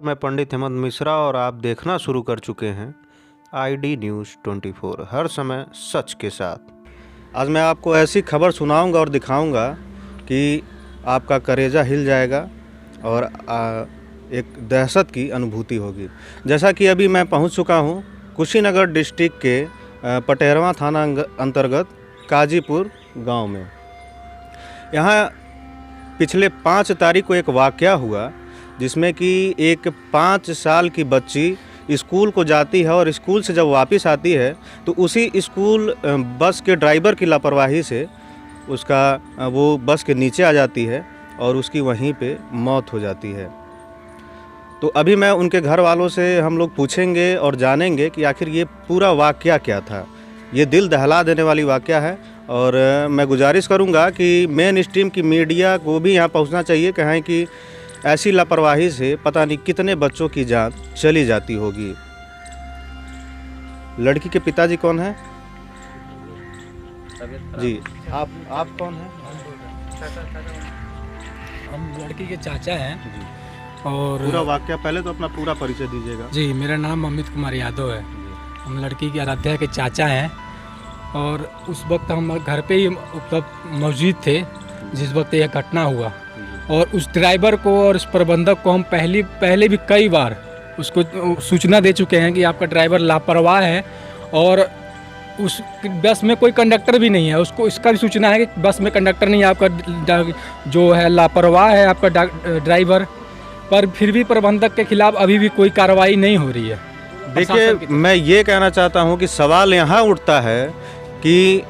मैं पंडित हेमंत मिश्रा और आप देखना शुरू कर चुके हैं ID न्यूज़ 24, हर समय सच के साथ। आज मैं आपको ऐसी खबर सुनाऊंगा और दिखाऊंगा कि आपका कलेजा हिल जाएगा और एक दहशत की अनुभूति होगी। जैसा कि अभी मैं पहुंच चुका हूं कुशीनगर डिस्ट्रिक्ट के पटेरवा थाना अंतर्गत काजीपुर गांव में। यहाँ पिछले 5 तारीख को एक वाक़या हुआ जिसमें कि एक 5 साल की बच्ची स्कूल को जाती है और स्कूल से जब वापस आती है तो उसी स्कूल बस के ड्राइवर की लापरवाही से उसका वो बस के नीचे आ जाती है और उसकी वहीं पे मौत हो जाती है। तो अभी मैं उनके घर वालों से हम लोग पूछेंगे और जानेंगे कि आखिर ये पूरा वाक़या क्या था। ये दिल दहला देने वाली वाक़या है और मैं गुजारिश करूंगा कि मेन स्ट्रीम की मीडिया को भी यहाँ पहुँचना चाहिए। कहें कि ऐसी लापरवाही से पता नहीं कितने बच्चों की जान चली जाती होगी। लड़की के पिताजी कौन है जी? आप कौन हैं? हम लड़की के चाचा हैं और पूरा वाक़या पहले तो अपना पूरा परिचय दीजिएगा। जी, मेरा नाम अमित कुमार यादव है। हम लड़की के आराध्या के चाचा हैं और उस वक्त हम घर पे ही उपलब्ध मौजूद थे जिस वक्त यह घटना हुआ। और उस ड्राइवर को और उस प्रबंधक को हम पहले भी कई बार उसको सूचना दे चुके हैं कि आपका ड्राइवर लापरवाह है और उस बस में कोई कंडक्टर भी नहीं है। उसको इसका भी सूचना है कि बस में कंडक्टर नहीं है, आपका जो है लापरवाह है आपका ड्राइवर, पर फिर भी प्रबंधक के खिलाफ अभी भी कोई कार्रवाई नहीं हो रही है। देखिए, मैं ये कहना चाहता हूँ कि सवाल यहाँ उठता है कि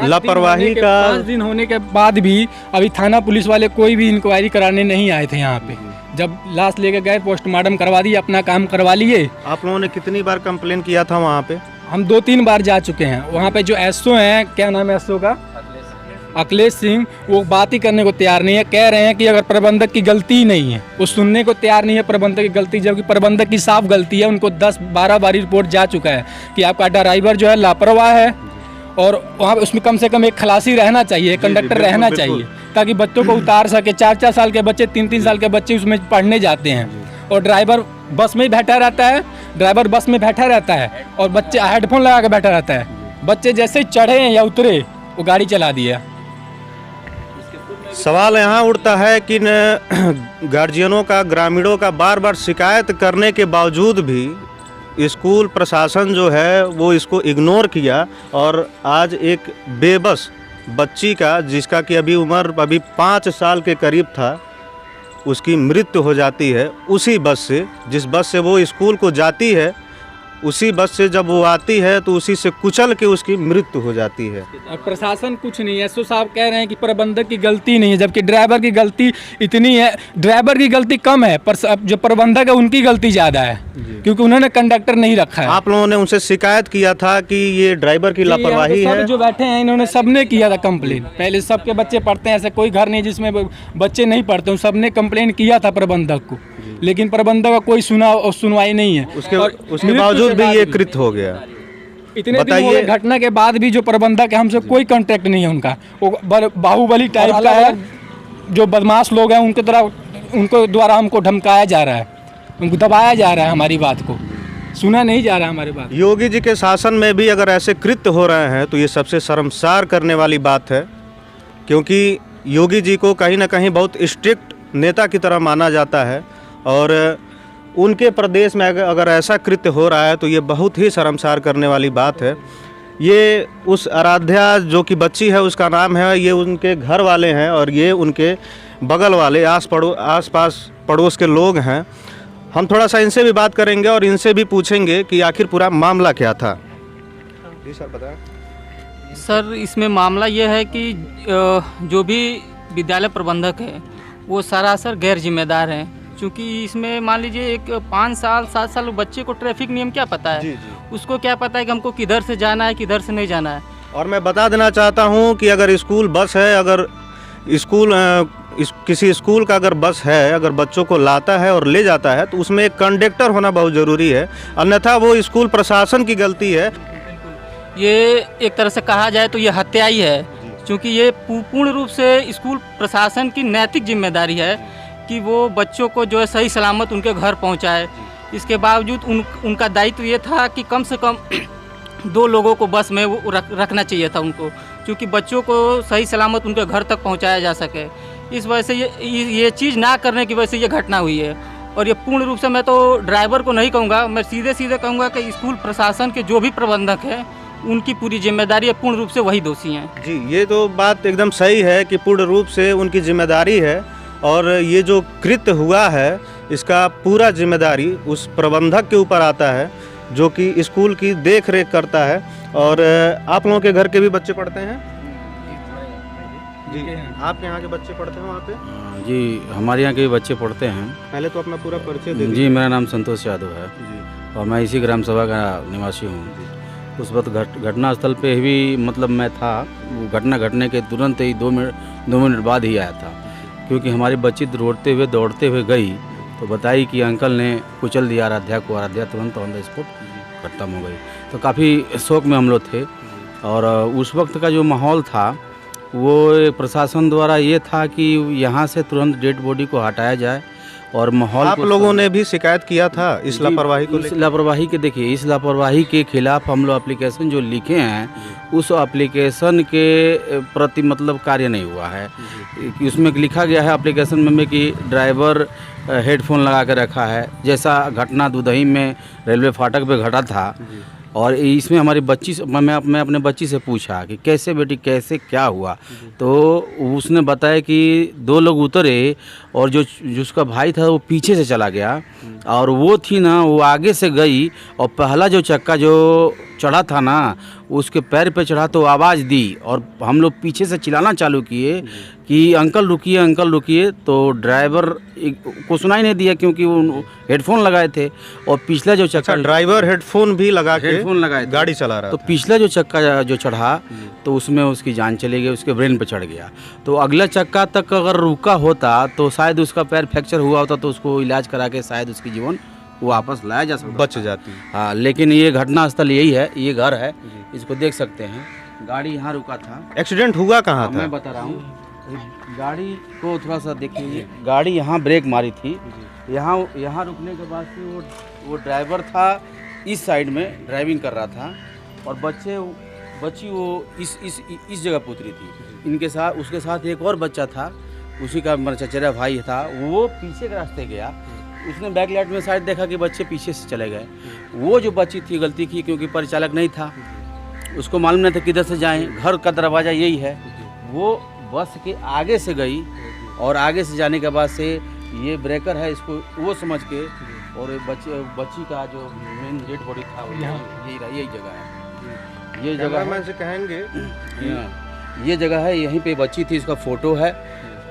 लापरवाही का 5 दिन होने के बाद भी अभी थाना पुलिस वाले कोई भी इंक्वायरी कराने नहीं आए थे यहाँ पे। जब लाश लेके गए, पोस्टमार्टम करवा दिए, अपना काम करवा लिए। आप लोगों ने कितनी बार कंप्लेन किया था वहाँ पे? हम 2-3 बार जा चुके हैं। वहाँ पे जो एसओ हैं, क्या नाम है एसओ का? अखिलेश सिंह, वो बात ही करने को तैयार नहीं है। कह रहे हैं कि अगर प्रबंधक की गलती ही नहीं है, वो सुनने को तैयार नहीं है प्रबंधक की गलती, जबकि प्रबंधक की साफ गलती है। उनको 10-12 बार रिपोर्ट जा चुका है कि आपका ड्राइवर जो है लापरवाह है और वहाँ उसमें कम से कम एक खलासी रहना चाहिए, कंडक्टर रहना चाहिए ताकि बच्चों को उतार सके। 4-4 साल के बच्चे, 3-3 साल के बच्चे उसमें पढ़ने जाते हैं और ड्राइवर बस में ही बैठा रहता है। ड्राइवर बस में बैठा रहता है और बच्चे हेडफोन लगा के बैठा रहता है। बच्चे जैसे ही चढ़े या उतरे वो गाड़ी चला दिया। सवाल यहाँ उठता है कि गार्जियनों का, ग्रामीणों का बार बार शिकायत करने के बावजूद भी स्कूल प्रशासन जो है वो इसको इग्नोर किया और आज एक बेबस बच्ची का, जिसका कि अभी उम्र 5 साल के करीब था, उसकी मृत्यु हो जाती है उसी बस से, जिस बस से वो स्कूल को जाती है। उसी बस से जब वो आती है तो उसी से कुचल के उसकी मृत्यु हो जाती है। और प्रशासन कुछ नहीं है। एसओ साहब कह रहे हैं कि प्रबंधक की गलती नहीं है, जबकि ड्राइवर की गलती इतनी है। ड्राइवर की गलती कम है पर जो प्रबंधक है उनकी गलती ज़्यादा है क्योंकि उन्होंने कंडक्टर नहीं रखा है। आप लोगों ने उनसे शिकायत किया था कि ये ड्राइवर की लापरवाही है? जो बैठे हैं इन्होंने सबने किया था कंप्लेन। पहले सबके बच्चे पढ़ते हैं, ऐसा कोई घर नहीं जिसमें बच्चे नहीं पढ़ते। सबने कंप्लेन किया था प्रबंधक को, लेकिन प्रबंधक का कोई सुनवाई नहीं है। उसके बावजूद भी ये कृत्य हो गया। इतने दिन हो गए घटना के बाद भी जो प्रबंधक है हमसे कोई कांटेक्ट नहीं है उनका। वो बाहुबली टाइप का है। जो बदमाश लोग हैं उनके तरह, उनको द्वारा हमको धमकाया जा रहा है, उनको दबाया जा रहा है, हमारी बात को सुना नहीं जा रहा है हमारी बात। योगी जी के शासन में भी अगर ऐसे कृत्य हो रहे हैं तो ये सबसे शर्मसार करने वाली बात है, क्योंकि योगी जी को कहीं ना कहीं बहुत स्ट्रिक्ट नेता की तरह माना जाता है और उनके प्रदेश में अगर ऐसा कृत्य हो रहा है तो ये बहुत ही शर्मसार करने वाली बात है। ये उस आराध्या जो कि बच्ची है उसका नाम है, ये उनके घर वाले हैं और ये उनके बगल वाले आस पास पड़ोस के लोग हैं। हम थोड़ा सा इनसे भी बात करेंगे और इनसे भी पूछेंगे कि आखिर पूरा मामला क्या था। जी सर, बताएं। सर, इसमें मामला ये है कि जो भी विद्यालय प्रबंधक है वो सरासर गैर जिम्मेदार हैं। क्योंकि इसमें मान लीजिए एक 5 साल 7 साल बच्चे को ट्रैफिक नियम क्या पता है? जी। उसको क्या पता है कि हमको किधर से जाना है, किधर से नहीं जाना है। और मैं बता देना चाहता हूं कि अगर स्कूल बस है, अगर किसी स्कूल का अगर बस है, अगर बच्चों को लाता है और ले जाता है तो उसमें एक कंडक्टर होना बहुत ज़रूरी है, अन्यथा वो स्कूल प्रशासन की गलती है। ये एक तरह से कहा जाए तो ये हत्या ही है, क्योंकि ये पूर्ण रूप से स्कूल प्रशासन की नैतिक जिम्मेदारी है कि वो बच्चों को जो है सही सलामत उनके घर पहुंचाए। इसके बावजूद उनका दायित्व ये था कि कम से कम 2 लोगों को बस में वो रखना चाहिए था उनको, क्योंकि बच्चों को सही सलामत उनके घर तक पहुंचाया जा सके। इस वजह से ये चीज़ ना करने की वजह से ये घटना हुई है। और ये पूर्ण रूप से मैं तो ड्राइवर को नहीं कहूँगा, मैं सीधे कहूँगा कि स्कूल प्रशासन के जो भी प्रबंधक हैं उनकी पूरी जिम्मेदारी है, पूर्ण रूप से वही दोषी हैं। जी, ये तो बात एकदम सही है कि पूर्ण रूप से उनकी जिम्मेदारी है, और ये जो कृत्य हुआ है इसका पूरा जिम्मेदारी उस प्रबंधक के ऊपर आता है जो कि स्कूल की देख रेख करता है। और आप लोगों के घर के भी बच्चे पढ़ते हैं? जी, आपके यहाँ के बच्चे पढ़ते हैं वहाँ पे? जी, हमारे यहाँ के भी बच्चे पढ़ते हैं। पहले तो अपना पूरा परिचय दे जी, मेरा नाम संतोष यादव है जी। और मैं इसी ग्राम सभा का निवासी हूँ। उस वक्त घटना स्थल पे भी मतलब मैं था, घटना घटने के तुरंत ही 2 मिनट बाद ही आया था, क्योंकि हमारी बच्ची दौड़ते हुए गई तो बताई कि अंकल ने कुचल दिया आराध्या को। आराध्या तुरंत ऑन द स्पॉट खत्म हो गई। तो काफ़ी शौक में हम लोग थे। और उस वक्त का जो माहौल था वो प्रशासन द्वारा ये था कि यहाँ से तुरंत डेड बॉडी को हटाया जाए। और माहौल आप लोगों ने भी शिकायत किया था इस लापरवाही को इस लापरवाही के देखिए, इस लापरवाही के खिलाफ हम लोग एप्लीकेशन जो लिखे हैं उस एप्लीकेशन के प्रति मतलब कार्य नहीं हुआ है। उसमें लिखा गया है एप्लीकेशन में कि ड्राइवर हेडफोन लगा के रखा है, जैसा घटना दुधही में रेलवे फाटक पे घटा था। और इसमें हमारी बच्ची से मैं अपने बच्ची से पूछा कि कैसे बेटी, कैसे क्या हुआ, तो उसने बताया कि 2 लोग उतरे और जिसका भाई था वो पीछे से चला गया, और वो थी ना वो आगे से गई और पहला जो चक्का जो चढ़ा था ना उसके पैर पे चढ़ा तो आवाज़ दी, और हम लोग पीछे से चिल्लाना चालू किए कि अंकल रुकिए, अंकल रुकिए। तो ड्राइवर को सुनाई नहीं दिया क्योंकि वो हेडफोन लगाए थे, और पिछला जो चक्का ड्राइवर हेडफोन भी लगा के लगाए गाड़ी चला रहा तो था। पिछला जो चक्का जो चढ़ा तो उसमें उसकी जान चली गई, उसके ब्रेन पे चढ़ गया। तो अगला चक्का तक अगर रुका होता तो शायद उसका पैर फ्रैक्चर हुआ होता, तो उसको इलाज करा के शायद उसकी जीवन वापस लाया जा सकता, बच जाती। हाँ, लेकिन ये घटना स्थल यही है, ये घर है, इसको देख सकते हैं। गाड़ी यहाँ रुका था। एक्सीडेंट हुआ कहाँ था? मैं बता रहा हूँ, गाड़ी को थोड़ा सा देखिए, गाड़ी यहाँ ब्रेक मारी थी, यहाँ रुकने के बाद से वो ड्राइवर था इस साइड में ड्राइविंग कर रहा था, और बच्ची वो इस जगह पे उतरी थी। इनके साथ उसके साथ एक और बच्चा था, उसी का मेरा चचेरा भाई था, वो पीछे के रास्ते गया। उसने बैक लाइट में साइड देखा कि बच्चे पीछे से चले गए। वो जो बच्ची थी गलती की क्योंकि परिचालक नहीं था, उसको मालूम नहीं था किधर से जाएं, घर का दरवाज़ा यही है। वो बस के आगे से गई, और आगे से जाने के बाद से ये ब्रेकर है इसको वो समझ के, और बच्ची का जो मेन डेड बॉडी था वो यही जगह है। ये जगह मैं से कहेंगे ये जगह है, यहीं पे बच्ची थी, इसका फ़ोटो है।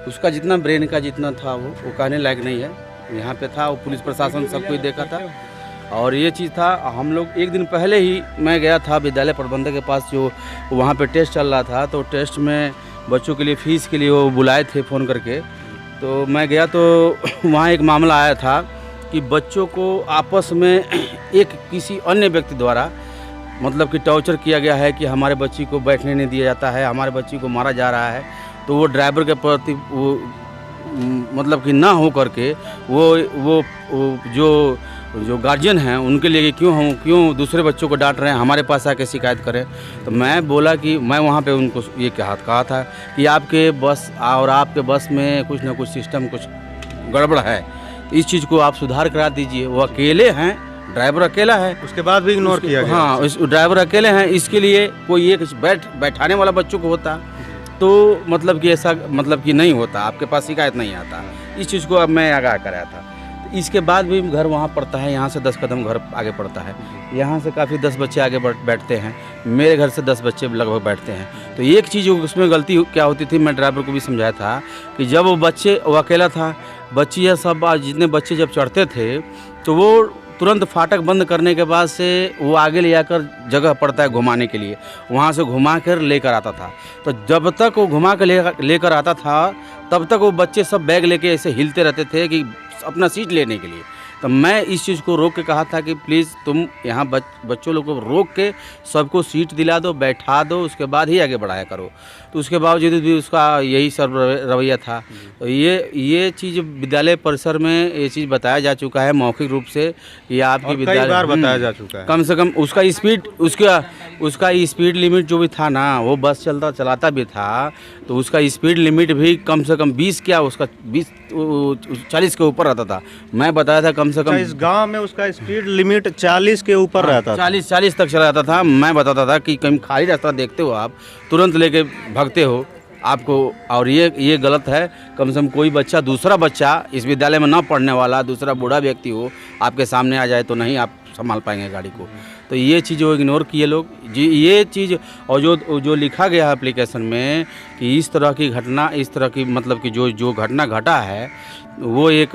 उसका जितना ब्रेन का जितना था वो कहने लायक नहीं है, यहाँ पे था। वो पुलिस प्रशासन सब कुछ देखा था। और ये चीज़ था, हम लोग एक दिन पहले ही मैं गया था विद्यालय प्रबंधक के पास, जो वहाँ पे टेस्ट चल रहा था। तो टेस्ट में बच्चों के लिए फ़ीस के लिए वो बुलाए थे फ़ोन करके। तो मैं गया तो वहाँ एक मामला आया था कि बच्चों को आपस में किसी अन्य व्यक्ति द्वारा मतलब कि टॉर्चर किया गया है कि हमारे बच्ची को बैठने नहीं दिया जाता है, हमारे बच्ची को मारा जा रहा है। तो वो ड्राइवर के प्रति वो मतलब कि ना हो करके वो जो गार्जियन हैं उनके लिए क्यों दूसरे बच्चों को डांट रहे हैं, हमारे पास आके शिकायत करें। तो मैं बोला कि मैं वहाँ पे उनको ये कहा था कि आपके बस में कुछ ना कुछ सिस्टम कुछ गड़बड़ है, इस चीज़ को आप सुधार करा दीजिए। वो अकेले हैं, ड्राइवर अकेला है, उसके बाद भी इग्नोर किया गया। हाँ, इस ड्राइवर अकेले हैं, इसके लिए कोई एक बैठाने वाला बच्चों को होता तो मतलब कि ऐसा मतलब कि नहीं होता, आपके पास शिकायत नहीं आता। इस चीज़ को अब मैं आगाह कराया था। इसके बाद भी घर वहाँ पड़ता है, यहाँ से 10 कदम घर आगे पड़ता है। यहाँ से काफ़ी 10 बच्चे आगे बैठते हैं, मेरे घर से 10 बच्चे लगभग बैठते हैं। तो एक चीज़ उसमें गलती क्या होती थी, मैं ड्राइवर को भी समझाया था कि जब वो अकेला था, बच्ची या सब जितने बच्चे जब चढ़ते थे तो वो तुरंत फाटक बंद करने के बाद से वो आगे ले जाकर जगह पड़ता है घुमाने के लिए, वहाँ से घुमा कर लेकर आता था। तो जब तक वो घुमा कर लेकर आता था तब तक वो बच्चे सब बैग लेके ऐसे हिलते रहते थे कि अपना सीट लेने के लिए। तो मैं इस चीज़ को रोक के कहा था कि प्लीज़ तुम यहाँ बच्चों लोग को रोक के सबको सीट दिला दो, बैठा दो, उसके बाद ही आगे बढ़ाया करो। तो उसके बावजूद भी उसका यही सब रवैया था। तो ये चीज़ विद्यालय परिसर में ये चीज़ बताया जा चुका है मौखिक रूप से, ये आपकी कई बार बताया जा चुका है। कम से कम उसका स्पीड लिमिट जो भी था ना, वो बस चलाता भी था तो उसका स्पीड लिमिट भी कम से कम 20 क्या उसका 40 के ऊपर रहता था। मैं बताया था कम से कम इस गांव में उसका स्पीड लिमिट 40 के ऊपर रहता था। 40 तक चला जाता था। मैं बताता था कि कहीं खाली रास्ता देखते हो आप तुरंत लेके भागते हो आपको, और ये गलत है। कम से कम कोई बच्चा, दूसरा बच्चा इस विद्यालय में ना पढ़ने वाला दूसरा बूढ़ा व्यक्ति हो, आपके सामने आ जाए तो नहीं आप संभाल पाएंगे गाड़ी को। तो ये चीज़ वो इग्नोर किए लोग जी। ये चीज़ और जो लिखा गया है एप्लीकेशन में कि इस तरह की घटना, इस तरह की मतलब कि जो घटना घटा है वो एक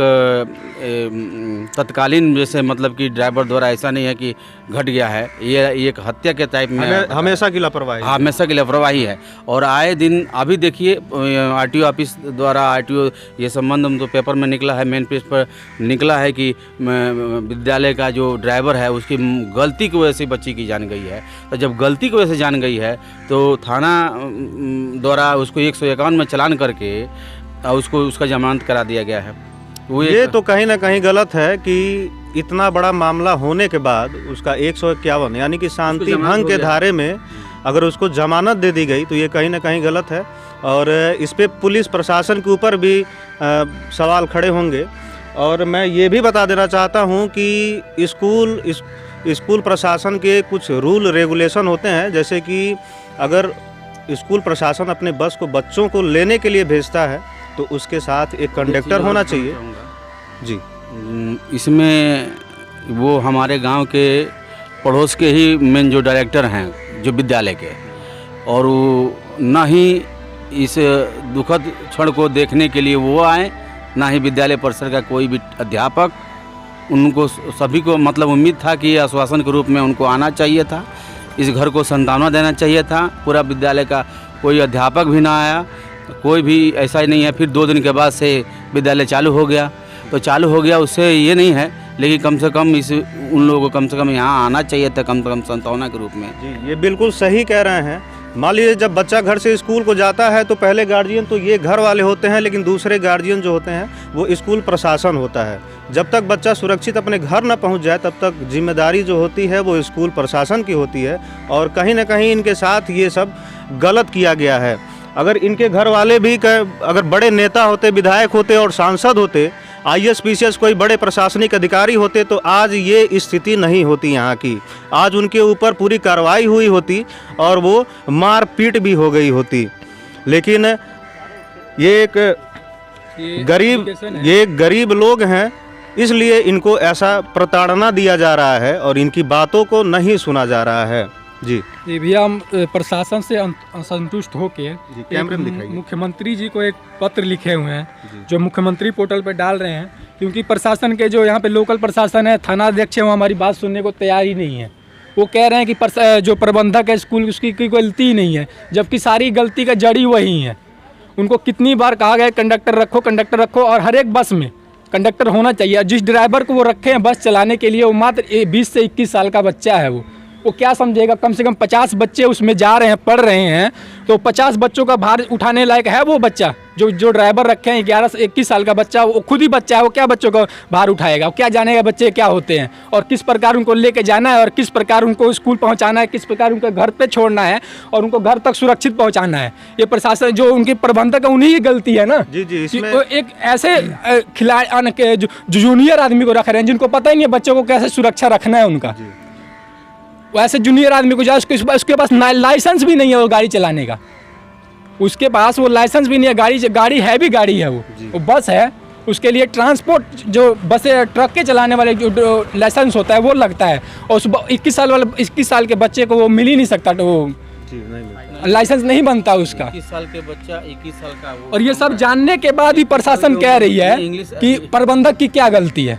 तत्कालीन जैसे मतलब कि ड्राइवर द्वारा ऐसा नहीं है कि घट गया है, ये एक हत्या के टाइप में हमेशा की लापरवाही, हमेशा की लापरवाही है। और आए दिन अभी देखिए आरटीओ ऑफिस द्वारा आरटीओ ये संबंध तो पेपर में निकला है, मेन पेज पर निकला है कि विद्यालय का जो ड्राइवर है उसकी गलती की वजह से बच्ची की जान गई है। तो जब गलती की वजह से जान गई है तो थाना द्वारा उसको 151 में चालान करके उसको उसका जमानत करा दिया गया है। ये तो कहीं ना कहीं गलत है कि इतना बड़ा मामला होने के बाद उसका 151 यानी कि शांति भंग के धारे में अगर उसको जमानत दे दी गई तो ये कहीं ना कहीं गलत है। और इस पे पुलिस प्रशासन के ऊपर भी सवाल खड़े होंगे। और मैं ये भी बता देना चाहता हूँ कि स्कूल प्रशासन के कुछ रूल रेगुलेशन होते हैं, जैसे कि अगर स्कूल प्रशासन अपने बस को बच्चों को लेने के लिए भेजता है तो उसके साथ एक कंडक्टर होना चाहिए जी। इसमें वो हमारे गांव के पड़ोस के ही मेन जो डायरेक्टर हैं जो विद्यालय के, और वो ना ही इस दुखद क्षण को देखने के लिए वो आए, ना ही विद्यालय परिसर का कोई भी अध्यापक। उनको सभी को मतलब उम्मीद था कि आश्वासन के रूप में उनको आना चाहिए था, इस घर को सांत्वना देना चाहिए था। पूरा विद्यालय का कोई अध्यापक भी ना आया, कोई भी ऐसा ही नहीं है। फिर 2 दिन के बाद से विद्यालय चालू हो गया, तो चालू हो गया उससे ये नहीं है, लेकिन कम से कम उन लोगों को कम से कम यहाँ आना चाहिए था, कम से कम सांत्वना के रूप में जी। ये बिल्कुल सही कह रहे हैं। मान लीजिए जब बच्चा घर से स्कूल को जाता है तो पहले गार्जियन तो ये घर वाले होते हैं, लेकिन दूसरे गार्जियन जो होते हैं वो स्कूल प्रशासन होता है। जब तक बच्चा सुरक्षित अपने घर न पहुंच जाए तब तक जिम्मेदारी जो होती है वो स्कूल प्रशासन की होती है। और कहीं ना कहीं इनके साथ ये सब गलत किया गया है। अगर इनके घर वाले भी अगर बड़े नेता होते, विधायक होते और सांसद होते, IAS PCS कोई बड़े प्रशासनिक अधिकारी होते तो आज ये स्थिति नहीं होती यहाँ की। आज उनके ऊपर पूरी कार्रवाई हुई होती और वो मार पीट भी हो गई होती। लेकिन ये एक गरीब लोग हैं, इसलिए इनको ऐसा प्रताड़ना दिया जा रहा है और इनकी बातों को नहीं सुना जा रहा है जी। ये भैया हम प्रशासन से असंतुष्ट होके मुख्यमंत्री जी को एक पत्र लिखे हुए हैं जो मुख्यमंत्री पोर्टल पर डाल रहे हैं, क्योंकि प्रशासन के जो यहाँ पे लोकल प्रशासन है, थाना अध्यक्ष है, वो हमारी बात सुनने को तैयार ही नहीं है। वो कह रहे हैं कि जो प्रबंधक है स्कूल उसकी कोई गलती ही नहीं है, जबकि सारी गलती का जड़ी वही है। उनको कितनी बार कहा गया कंडक्टर रखो, और हर एक बस में कंडक्टर होना चाहिए। जिस ड्राइवर को वो रखे हैं बस चलाने के लिए वो मात्र 20 से 21 साल का बच्चा है। वो क्या समझेगा? कम से कम 50 बच्चे उसमें जा रहे हैं, पढ़ रहे हैं, तो 50 बच्चों का भार उठाने लायक है वो बच्चा? जो ड्राइवर रखे हैं 11 से 21 साल का बच्चा, वो खुद ही बच्चा है, वो क्या बच्चों का भार उठाएगा? वो क्या जानेगा बच्चे क्या होते हैं और किस प्रकार उनको लेके जाना है और किस प्रकार उनको स्कूल पहुंचाना है, किस प्रकार उनके घर पे छोड़ना है और उनको घर तक सुरक्षित पहुंचाना है। ये प्रशासन जो उनके प्रबंधक है उन्हीं की गलती है ना जी। एक ऐसे खिलाड़ी जो जूनियर आदमी को रख रहे हैं जिनको पता ही नहीं है बच्चों को कैसे सुरक्षा रखना है उनका। वैसे जूनियर आदमी को जाए, उसके पास लाइसेंस भी नहीं है वो गाड़ी चलाने का, उसके पास वो लाइसेंस भी नहीं है। गाड़ी है भी गाड़ी है वो बस है, उसके लिए ट्रांसपोर्ट जो बसें ट्रक के चलाने वाले जो लाइसेंस होता है वो लगता है, और उस 21 साल के बच्चे को वो मिल ही नहीं सकता, तो वो लाइसेंस नहीं बनता उसका। 21 साल के बच्चा 21 साल का और ये सब जानने के बाद भी प्रशासन कह रही है कि प्रबंधक की क्या गलती है।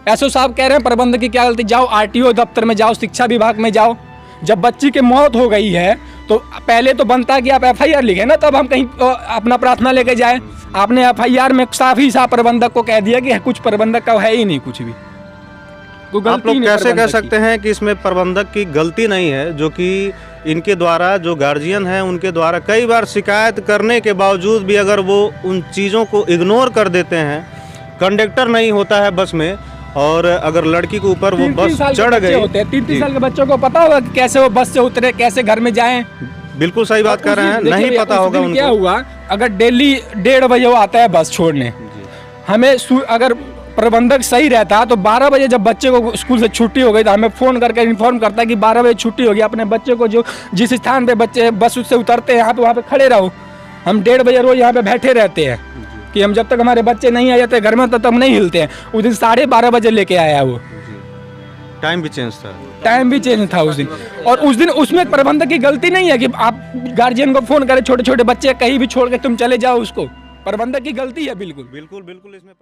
एसओ साहब कह रहे हैं प्रबंधक की क्या गलती? जाओ RTO दफ्तर में जाओ, शिक्षा विभाग में जाओ। जब बच्ची की मौत हो गई है तो पहले तो बनता है कि आप FIR लिखे ना, तब हम कहीं अपना प्रार्थना लेके जाए। आपने FIR में साफ ही साफ प्रबंधक को कह दिया कि कुछ प्रबंधक का है ही नहीं कुछ भी। कोई गलती आप लोग नहीं कैसे कह प्रबंधक की। सकते हैं कि इसमें प्रबंधक की गलती नहीं है, जो कि इनके द्वारा जो गार्जियन हैं उनके द्वारा कई बार शिकायत करने के बावजूद भी अगर वो उन चीज़ों को इग्नोर कर देते हैं, कंडक्टर नहीं होता है बस में, और अगर लड़की के ऊपर वो 3-3 बस साल के चढ़ बच्चे गई। होते हैं, 3-3 जी, साल के बच्चों को पता होगा कि कैसे वो बस से उतरे, कैसे घर में जाएं। बिल्कुल सही बात कर रहे हैं, देखिए नहीं भैया, पता उस होगा दिन क्या उनको। हुआ, अगर डेली 1:30 बजे वो आता है बस छोड़ने, हमें अगर प्रबंधक सही रहता तो 12 बजे जब बच्चे को स्कूल से छुट्टी हो गई तो हमें फ़ोन करके इन्फॉर्म करता है कि 12 बजे छुट्टी होगी, अपने बच्चे को जो जिस स्थान पे बच्चे बस उससे उतरते हैं यहाँ पे वहाँ पे खड़े रहो। हम 1:30 बजे रोज यहाँ पे बैठे रहते हैं कि हम जब तक हमारे बच्चे नहीं आ जाते घर में तब तक हम नहीं हिलते हैं। उस दिन 12:30 बजे लेके आया वो, टाइम भी चेंज था। टाइम भी चेंज था उस दिन। और उस दिन उसमें प्रबंधक की गलती नहीं है कि आप गार्जियन को फ़ोन करें, छोटे छोटे बच्चे कहीं भी छोड़ के तुम चले जाओ, उसको प्रबंधक की गलती है बिल्कुल। बिल्कुल इसमें